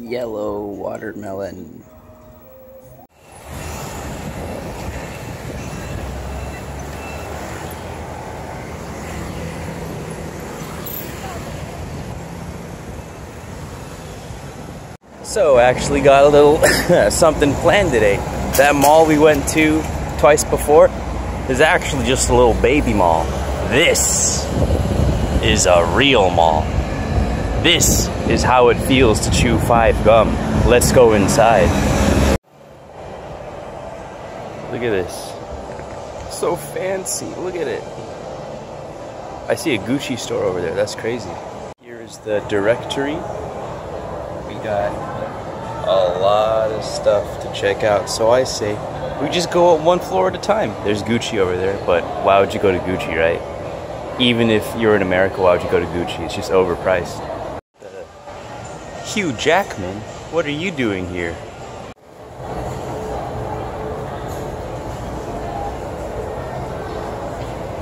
yellow watermelon. So actually got a little something planned today. That mall we went to twice before is actually just a little baby mall. This is a real mall. This is how it feels to chew 5 gum. Let's go inside. Look at this. So fancy, look at it. I see a Gucci store over there, that's crazy. Here's the directory. We got a lot of stuff to check out, so I say we just go one floor at a time. There's Gucci over there, but why would you go to Gucci, right? Even if you're in America, why would you go to Gucci? It's just overpriced. Hugh Jackman, what are you doing here?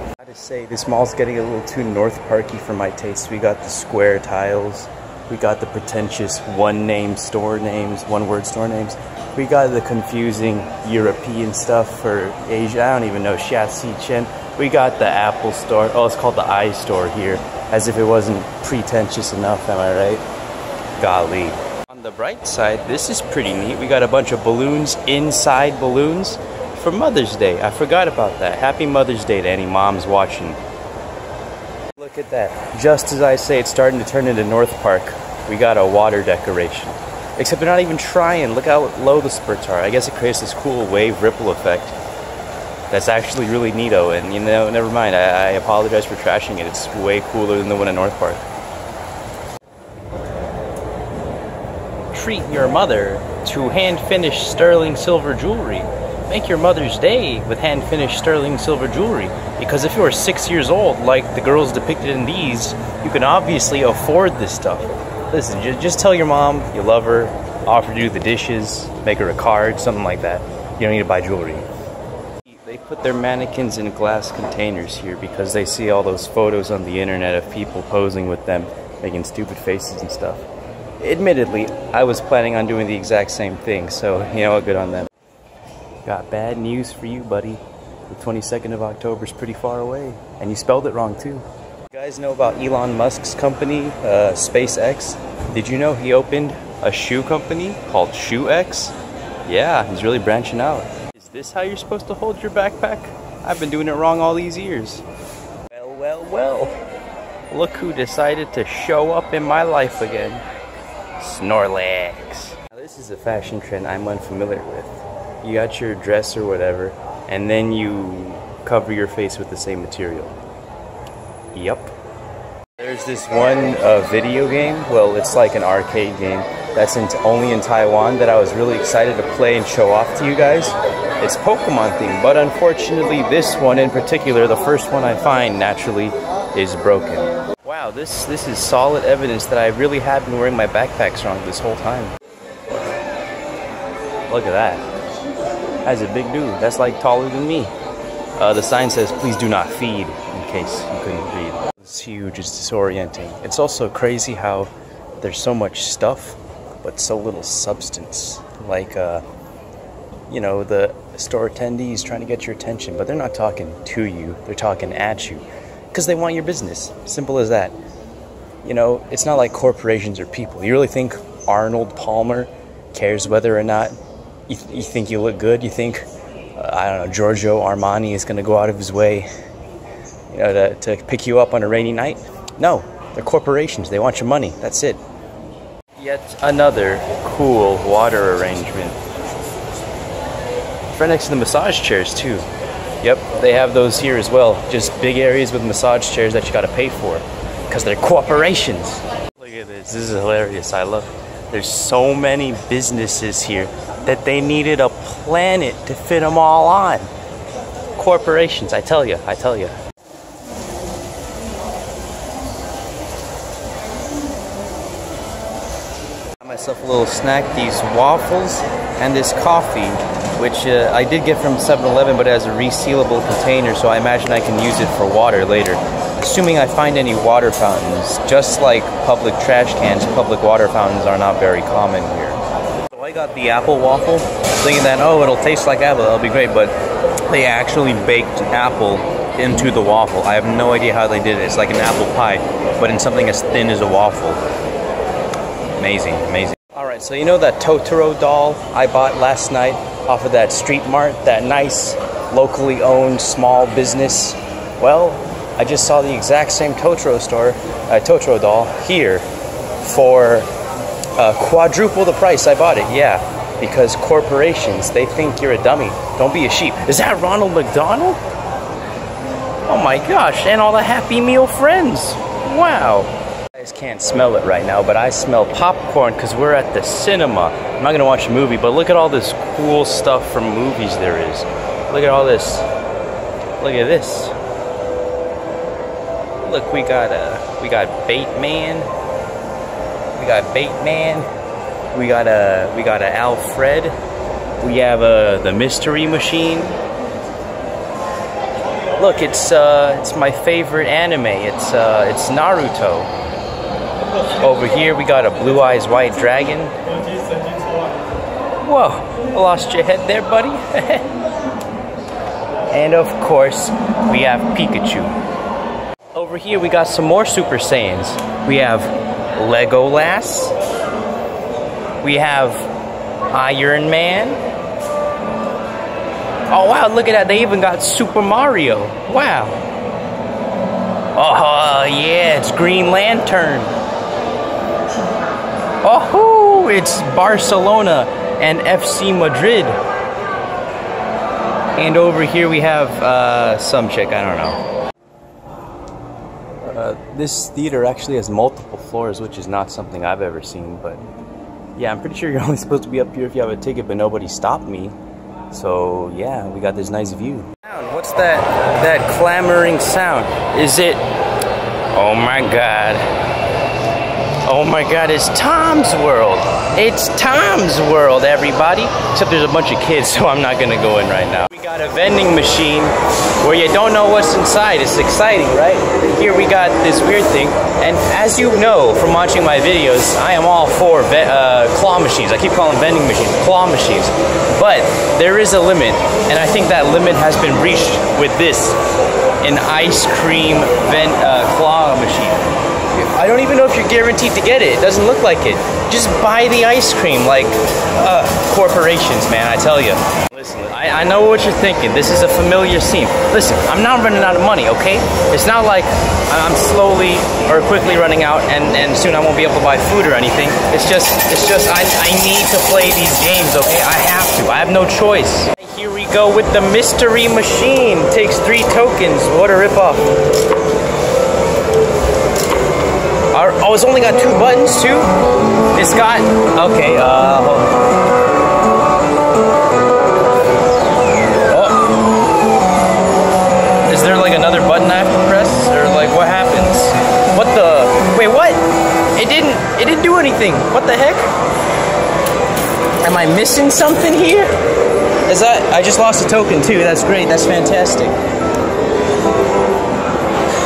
I gotta say, this mall's getting a little too North Parky for my taste. We got the square tiles. We got the pretentious one-word store names. We got the confusing European stuff for Asia. I don't even know, Xiaxi Chen. We got the Apple store. Oh, it's called the iStore here. As if it wasn't pretentious enough, am I right? Golly. On the bright side, this is pretty neat. We got a bunch of balloons inside balloons for Mother's Day. I forgot about that. Happy Mother's Day to any moms watching. Look at that. Just as I say it's starting to turn into North Park, we got a water decoration. Except they're not even trying. Look how low the spurts are. I guess it creates this cool wave ripple effect. That's actually really neato. And you know, never mind. I apologize for trashing it. It's way cooler than the one in North Park. Treat your mother to hand-finished sterling silver jewelry. Make your Mother's Day with hand-finished sterling silver jewelry. Because if you're 6 years old, like the girls depicted in these, you can obviously afford this stuff. Listen, just tell your mom you love her, offer to do the dishes, make her a card, something like that. You don't need to buy jewelry. They put their mannequins in glass containers here because they see all those photos on the internet of people posing with them, making stupid faces and stuff. Admittedly, I was planning on doing the exact same thing, so you know what, good on them. Got bad news for you, buddy. The 22nd of October is pretty far away, and you spelled it wrong too. You guys know about Elon Musk's company, SpaceX? Did you know he opened a shoe company called ShoeX? Yeah, he's really branching out. Is this how you're supposed to hold your backpack? I've been doing it wrong all these years. Well, well, well. Look who decided to show up in my life again. Snorlax. Now, this is a fashion trend I'm unfamiliar with. You got your dress or whatever, and then you cover your face with the same material. Yep. There's this one video game, well, it's like an arcade game, that's only in Taiwan that I was really excited to play and show off to you guys. It's Pokemon themed, but unfortunately this one in particular, the first one I find naturally, is broken. Wow, this is solid evidence that I really have been wearing my backpacks wrong this whole time. Look at that. That's a big dude. That's like taller than me. The sign says, please do not feed, in case you couldn't read. It's huge, it's disorienting. It's also crazy how there's so much stuff, but so little substance. Like, you know, the store attendees trying to get your attention, but they're not talking to you, they're talking at you. Because they want your business. Simple as that. You know, it's not like corporations or people. You really think Arnold Palmer cares whether or not you think you look good? You think, I don't know, Giorgio Armani is going to go out of his way, you know, to pick you up on a rainy night? No, they're corporations. They want your money. That's it. Yet another cool water arrangement. Right next to the massage chairs, too. Yep, they have those here as well. Just big areas with massage chairs that you gotta pay for. Because they're corporations. Look at this. This is hilarious. I love it. There's so many businesses here that they needed a planet to fit them all on. Corporations, I tell you, I tell you. Got myself a little snack, these waffles and this coffee, which I did get from 7-Eleven, but it has a resealable container, so I imagine I can use it for water later. assuming I find any water fountains. Just like public trash cans, public water fountains are not very common here. So I got the apple waffle, thinking that, oh, it'll taste like apple, that'll be great, but they actually baked apple into the waffle. I have no idea how they did it. It's like an apple pie, but in something as thin as a waffle. Amazing, amazing. Alright, so you know that Totoro doll I bought last night off of that street mart, that nice locally owned small business? Well, I just saw the exact same Totoro doll here for quadruple the price I bought it. Yeah, because corporations, they think you're a dummy. Don't be a sheep. Is that Ronald McDonald? Oh my gosh, and all the Happy Meal friends. Wow. You guys can't smell it right now, but I smell popcorn because we're at the cinema. I'm not gonna watch a movie, but look at all this cool stuff from movies there is. Look at all this. Look at this. Look, we got Bateman. We got Bateman. We got a Alfred. We have the Mystery Machine. Look, it's my favorite anime. It's Naruto. Over here we got a Blue Eyes White Dragon. Whoa, I lost your head there, buddy. And of course, we have Pikachu. Over here we got some more Super Saiyans. We have Legolas. We have Iron Man. Oh wow, look at that, they even got Super Mario. Wow. Oh yeah, it's Green Lantern. Oh, it's Barcelona and FC Madrid. And over here we have some chick, I don't know. This theater actually has multiple floors, which is not something I've ever seen, but yeah, I'm pretty sure you're only supposed to be up here if you have a ticket, but nobody stopped me. So yeah, we got this nice view. What's that clamoring sound? Is it... Oh my god. Oh my god, it's Tom's World. It's Tom's World, everybody. Except there's a bunch of kids, so I'm not gonna go in right now. We got a vending machine where you don't know what's inside. It's exciting, right? Here we got this weird thing. And as you know from watching my videos, I am all for claw machines. I keep calling vending machines claw machines. But there is a limit, and I think that limit has been reached with this, an ice cream claw machine. I don't even know if you're guaranteed to get it. It doesn't look like it. Just buy the ice cream, like, corporations, man, I tell you. Listen, I know what you're thinking. This is a familiar scene. Listen, I'm not running out of money, okay? It's not like I'm slowly or quickly running out and soon I won't be able to buy food or anything. It's just I need to play these games, okay? I have to. I have no choice. Here we go with the Mystery Machine. Takes 3 tokens. What a ripoff. Oh, it's only got 2 buttons too? It's got... Okay, hold on. Oh. Is there like another button I have to press? Or like what happens? What the... Wait, what? It didn't do anything. What the heck? Am I missing something here? Is that... I just lost a token too. That's great. That's fantastic.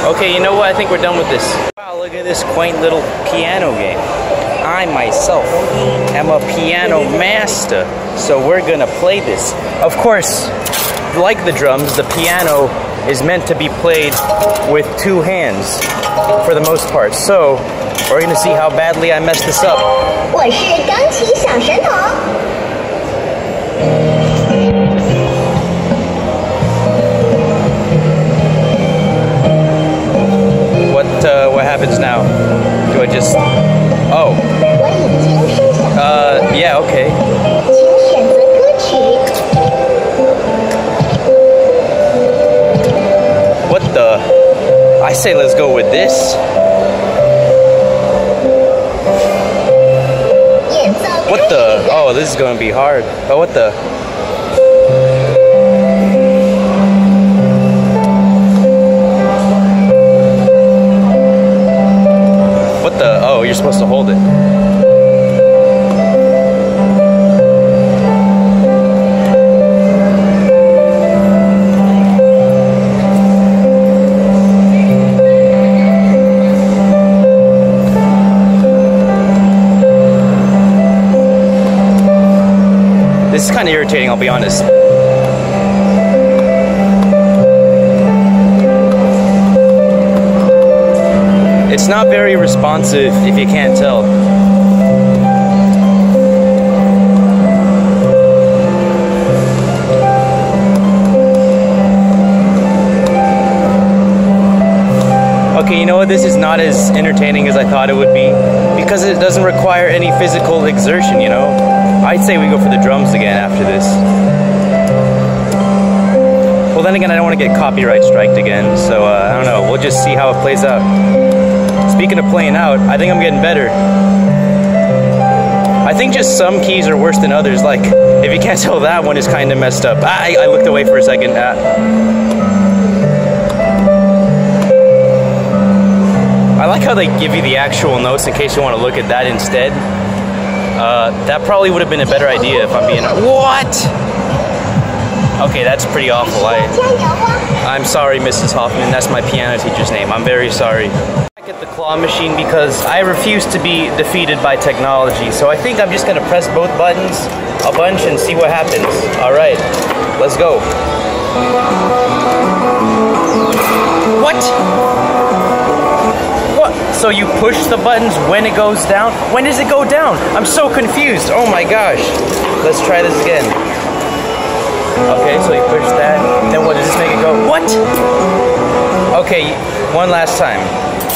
Okay, you know what? I think we're done with this. Wow, look at this quaint little piano game. I myself am a piano master, so we're gonna play this. Of course, like the drums, the piano is meant to be played with 2 hands for the most part. So, we're gonna see how badly I mess this up. 我是钢琴小神童。 What happens now? Do I just... Oh. Yeah, okay. What the... I say let's go with this. What the... Oh, this is gonna be hard. Oh, what the... Oh, you're supposed to hold it. This is kind of irritating, I'll be honest. It's not very responsive, if you can't tell. Okay, you know what? This is not as entertaining as I thought it would be, because it doesn't require any physical exertion, you know? I'd say we go for the drums again after this. Well, then again, I don't want to get copyright striked again, so I don't know. We'll just see how it plays out. Speaking of playing out, I think I'm getting better. I think just some keys are worse than others. Like, if you can't tell, that one is kind of messed up. I looked away for a second. I like how they give you the actual notes in case you want to look at that instead. That probably would have been a better idea if I'm being... What? Okay, that's pretty awful. I'm sorry, Mrs. Hoffman. That's my piano teacher's name. I'm very sorry. Back at the claw machine because I refuse to be defeated by technology. So I think I'm just going to press both buttons a bunch and see what happens. All right, let's go. What? So you push the buttons when it goes down? When does it go down? I'm so confused. Oh my gosh. Let's try this again. Okay, so you push that. Then what does this make it go? What? Okay, one last time.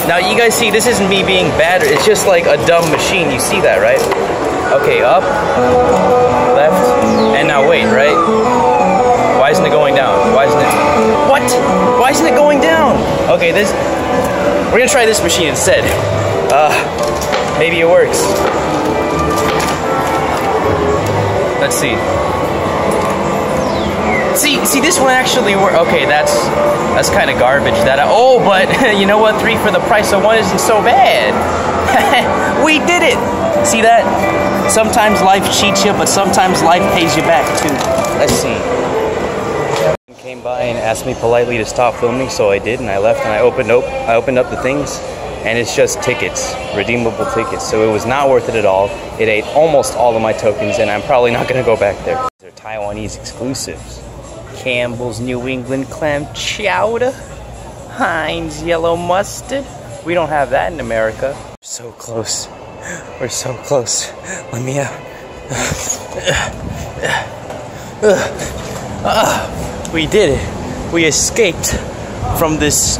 Now you guys see, this isn't me being bad. It's just like a dumb machine. You see that, right? Okay, up, left, and now wait, right? Why isn't it going down? Why isn't it? What? Why isn't it going down? Okay, this... We're gonna try this machine instead. Maybe it works. Let's see. See, this one actually works. Okay, that's kind of garbage. Oh, but you know what? 3 for the price of 1 isn't so bad. We did it. See that? Sometimes life cheats you, but sometimes life pays you back too. Let's see. Came by and asked me politely to stop filming, so I did, and I left, and I opened up the things, and it's just tickets, redeemable tickets. So it was not worth it at all. It ate almost all of my tokens, and I'm probably not gonna go back there. They're Taiwanese exclusives. Campbell's New England clam chowder, Heinz yellow mustard. We don't have that in America. So close. We're so close. Let me out. We did it. We escaped from this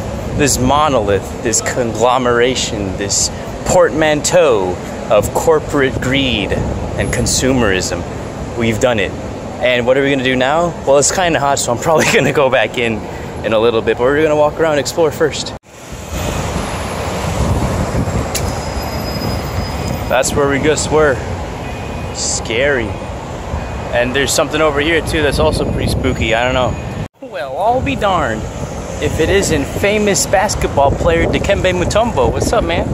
monolith, this conglomeration, this portmanteau of corporate greed and consumerism. We've done it. And what are we gonna do now? Well, it's kind of hot, so I'm probably gonna go back in a little bit, but we're gonna walk around and explore first. That's where we just were. Scary. And there's something over here too that's also pretty spooky. I don't know. Well, I'll be darned if it isn't famous basketball player Dikembe Mutombo. What's up, man?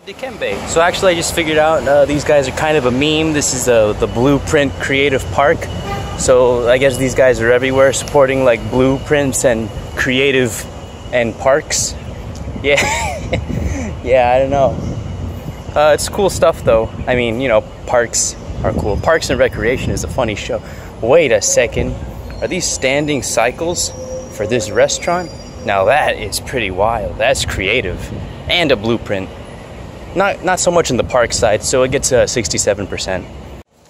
Dikembe. So actually I just figured out these guys are kind of a meme. This is the Blueprint Creative Park. So I guess these guys are everywhere supporting like blueprints and creative and parks. Yeah. Yeah, I don't know. It's cool stuff though. I mean, you know, parks are cool. Parks and Recreation is a funny show. Wait a second. Are these standing cycles for this restaurant? Now that is pretty wild. That's creative. And a blueprint. Not so much in the park side, so it gets 67%.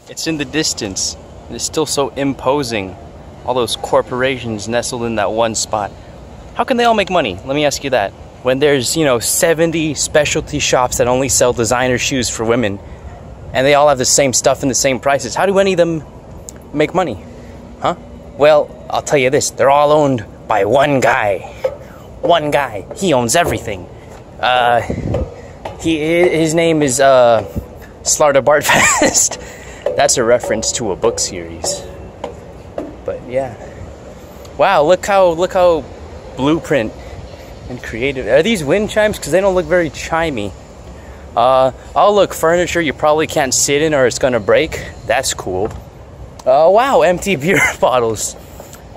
It's in the distance. And it's still so imposing. All those corporations nestled in that one spot. How can they all make money? Let me ask you that. When there's, you know, 70 specialty shops that only sell designer shoes for women, and they all have the same stuff and the same prices, how do any of them make money? Huh? Well, I'll tell you this, they're all owned by one guy. One guy. He owns everything. His name is Slarta Bartfast. That's a reference to a book series. But yeah. Wow, look how blueprint and creative. Are these wind chimes? Because they don't look very chimey. Oh look, furniture you probably can't sit in or it's gonna break. That's cool. Wow, empty beer bottles.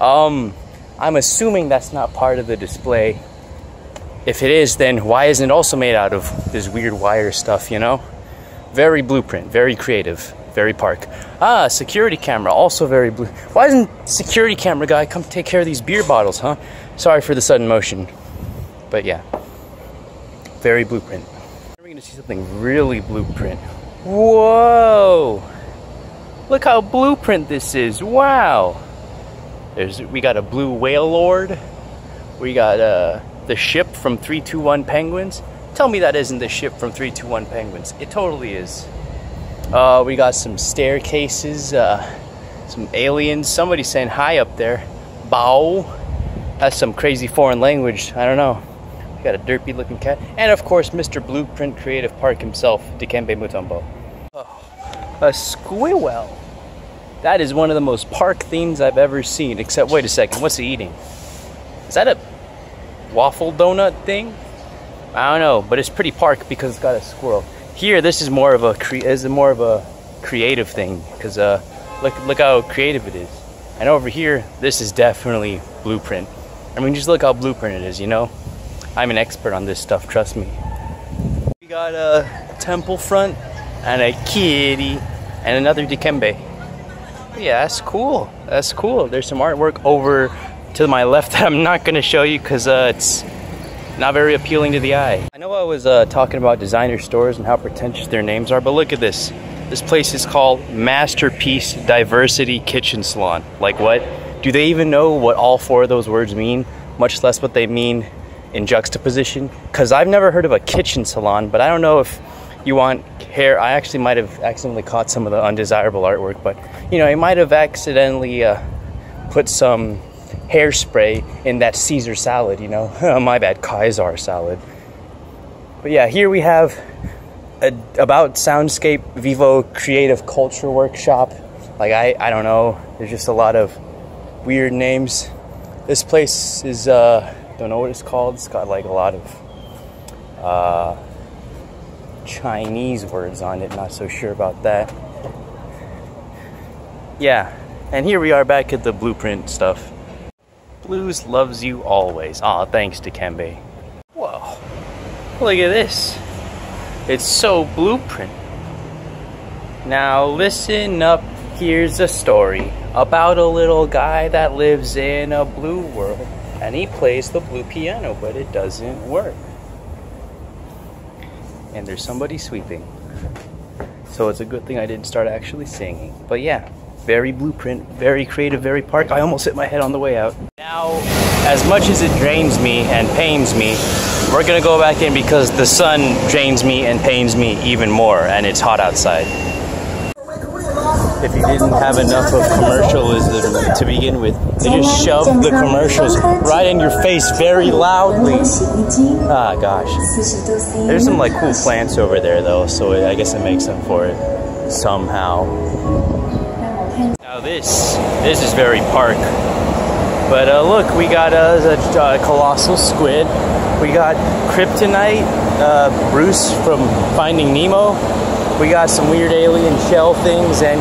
I'm assuming that's not part of the display. If it is, then why isn't it also made out of this weird wire stuff, you know? Very blueprint, very creative. very park. Ah, security camera, also very blue. Why doesn't security camera guy come take care of these beer bottles, huh? Sorry for the sudden motion. But yeah, very blueprint. We're gonna see something really blueprint. Whoa! Look how blueprint this is, wow! We got a blue whale lord. We got the ship from 321 Penguins. Tell me that isn't the ship from 321 Penguins. It totally is. We got some staircases, some aliens. Somebody's saying hi up there. Bao. That's some crazy foreign language. I don't know. We got a derpy looking cat. And of course, Mr. Blueprint Creative Park himself, Dikembe Mutombo. Oh, a squirrel. That is one of the most park themes I've ever seen. Except, wait a second, what's he eating? Is that a waffle donut thing? I don't know, but it's pretty park because it's got a squirrel. Here, this is more of a creative thing because look how creative it is. And over here, this is definitely blueprint. I mean, just look how blueprint it is. You know, I'm an expert on this stuff. Trust me. We got a temple front and a kitty and another Dikembe. Yeah, that's cool. That's cool. There's some artwork over to my left that I'm not going to show you because it's not very appealing to the eye. I know I was talking about designer stores and how pretentious their names are, but look at this. This place is called Masterpiece Diversity Kitchen Salon. Like what? Do they even know what all four of those words mean? Much less what they mean in juxtaposition? Because I've never heard of a kitchen salon, but I don't know if you want hair. I actually might have accidentally caught some of the undesirable artwork, but you know, I might have accidentally put some hairspray in that Caesar salad, you know. My bad, Kaiser salad. But yeah, here we have about Soundscape Vivo Creative Culture Workshop. Like I don't know, there's just a lot of weird names. This place is don't know what it's called. It's got like a lot of Chinese words on it, not so sure about that. Yeah, and here we are back at the blueprint stuff. Blues loves you always. Aw, thanks Dikembe. Whoa, look at this. It's so blueprint. Now listen up, here's a story about a little guy that lives in a blue world. And he plays the blue piano, but it doesn't work. And there's somebody sweeping. So it's a good thing I didn't start actually singing. But yeah, very blueprint, very creative, very park. I almost hit my head on the way out. Now, as much as it drains me and pains me, we're gonna go back in because the sun drains me and pains me even more, and it's hot outside. If you didn't have enough of commercialism to begin with, they just shoved the commercials right in your face very loudly. Ah, gosh. There's some like cool plants over there though, so I guess it makes up for it somehow. Now this is very park. But look, we got a colossal squid. We got kryptonite, Bruce from Finding Nemo. We got some weird alien shell things, and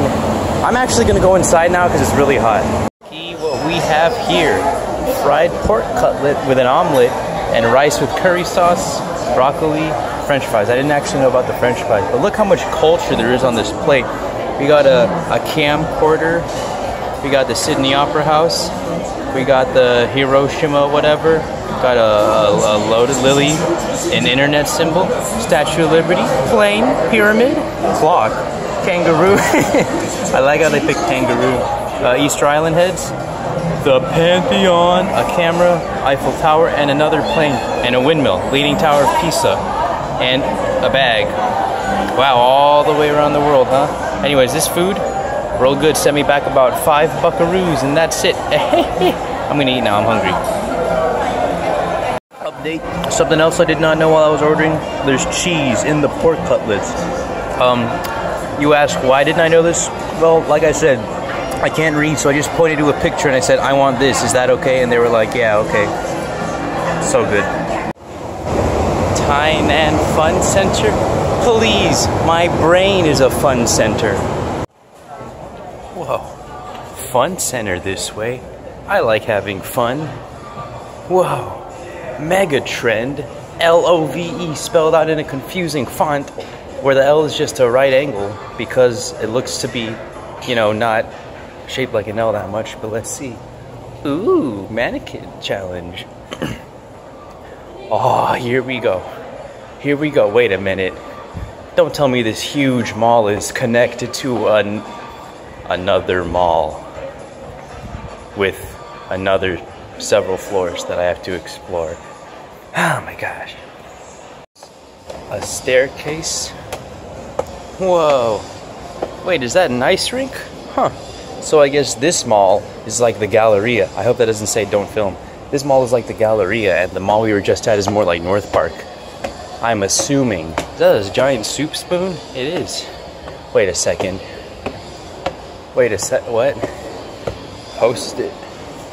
I'm actually gonna go inside now because it's really hot. What we have here, fried pork cutlet with an omelet and rice with curry sauce, broccoli, french fries. I didn't actually know about the french fries, but look how much culture there is on this plate. We got a camcorder, we got the Sydney Opera House, we got the Hiroshima whatever, got a loaded lily, an internet symbol, Statue of Liberty, plane, pyramid, clock, kangaroo. I like how they picked kangaroo. Easter Island heads, the Pantheon, a camera, Eiffel Tower, and another plane, and a windmill, Leaning Tower of Pisa, and a bag. Wow, all the way around the world, huh? Anyways, this food, real good. Sent me back about 5 buckaroos, and that's it. I'm gonna eat now, I'm hungry. Update, something else I did not know while I was ordering. There's cheese in the pork cutlets. You ask, why didn't I know this? Well, like I said, I can't read, so I just pointed to a picture and I said, I want this, is that okay? And they were like, yeah, okay. So good. Taiwan Fun Center? Please, my brain is a fun center. Whoa, fun center this way. I like having fun. Whoa, mega trend, L-O-V-E spelled out in a confusing font. where the L is just a right angle because it looks to be, you know, not shaped like an L that much. But let's see. Ooh, mannequin challenge. Oh, here we go. Here we go. Wait a minute. Don't tell me this huge mall is connected to another mall with another several floors that I have to explore. Oh my gosh. A staircase. Whoa. Wait, is that an ice rink? Huh. So I guess this mall is like the Galleria. I hope that doesn't say don't film. This mall is like the Galleria, and the mall we were just at is more like North Park. I'm assuming. Is that a giant soup spoon? It is. Wait a second. Wait a sec. What? Post it.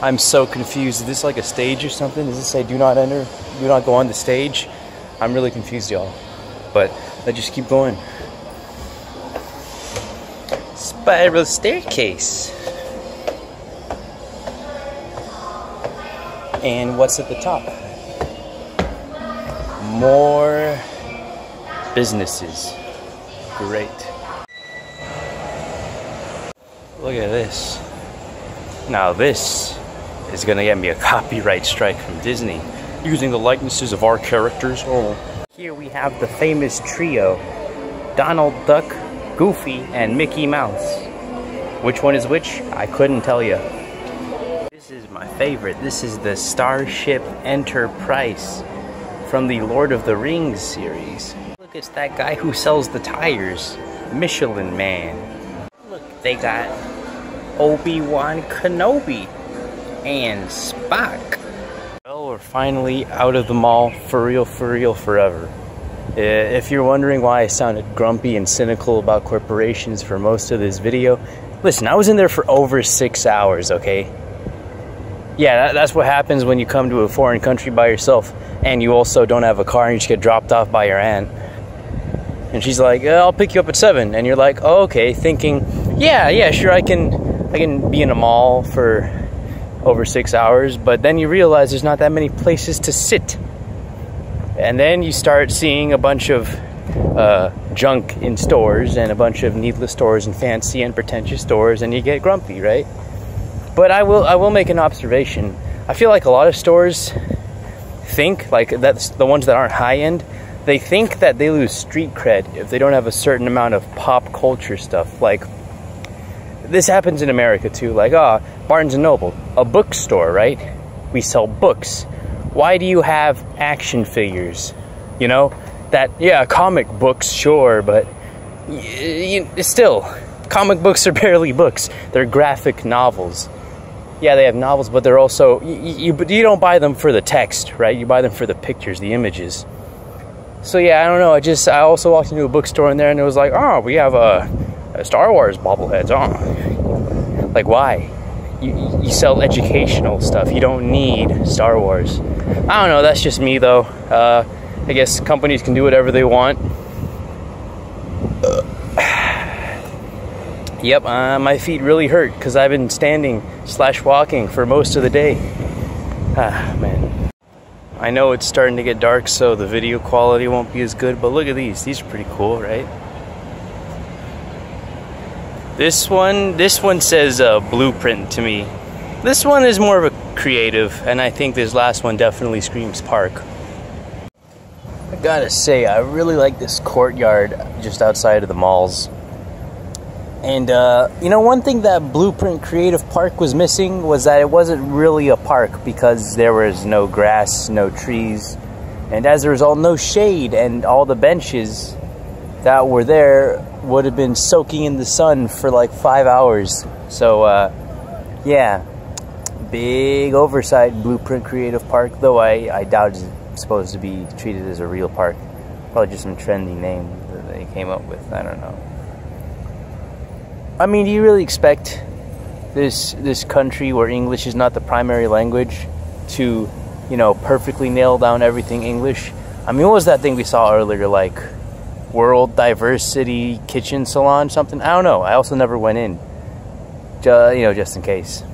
I'm so confused. Is this like a stage or something? Does this say do not enter? Do not go on the stage? I'm really confused, y'all. But let's just keep going. Spiral staircase. And what's at the top? More businesses. Great. Look at this. Now this is gonna get me a copyright strike from Disney. Using the likenesses of our characters. Oh. Here we have the famous trio. Donald Duck, Goofy, and Mickey Mouse. Which one is which? I couldn't tell you. This is my favorite. This is the Starship Enterprise from the Lord of the Rings series. Look, it's that guy who sells the tires. Michelin Man. Look, they got Obi-Wan Kenobi and Spock. Well, we're finally out of the mall for real, forever. If you're wondering why I sounded grumpy and cynical about corporations for most of this video, listen, I was in there for over 6 hours, okay? Yeah, that's what happens when you come to a foreign country by yourself and you also don't have a car and you just get dropped off by your aunt. And she's like, I'll pick you up at 7. And you're like, oh, okay, thinking, yeah, sure, I can be in a mall for over 6 hours, but then you realize there's not that many places to sit. And then you start seeing a bunch of junk in stores and a bunch of needless stores and fancy and pretentious stores, and you get grumpy, right? But I will make an observation. I feel like a lot of stores think, like that's the ones that aren't high-end, they think that they lose street cred if they don't have a certain amount of pop culture stuff. Like, this happens in America too. Like, Barnes & Noble, a bookstore, right? We sell books. Why do you have action figures? You know? That, yeah, comic books, sure, but still, comic books are barely books. They're graphic novels. Yeah, they have novels, but they're also, you don't buy them for the text, right? You buy them for the pictures, the images. So yeah, I don't know, I also walked into a bookstore in there and it was like, oh, we have a Star Wars bobbleheads, oh. Like, why? You sell educational stuff, you don't need Star Wars. I don't know, that's just me though. I guess companies can do whatever they want. Yep, my feet really hurt because I've been standing / walking for most of the day. Man. I know it's starting to get dark, so the video quality won't be as good, but look at these. These are pretty cool, right? This one says blueprint to me. This one is more of a creative, and I think this last one definitely screams park. I gotta say, I really like this courtyard just outside of the malls. And, you know, one thing that Blueprint Creative Park was missing was that it wasn't really a park because there was no grass, no trees, and as a result, no shade, and all the benches that were there would have been soaking in the sun for like 5 hours. So, yeah, big oversight, Blueprint Creative Park, though I doubt it's supposed to be treated as a real park. Probably just some trendy name that they came up with, I don't know. I mean, do you really expect this country where English is not the primary language to, you know, perfectly nail down everything English? I mean, what was that thing we saw earlier, like World Diversity Kitchen Salon something? I don't know. I also never went in, you know, just in case.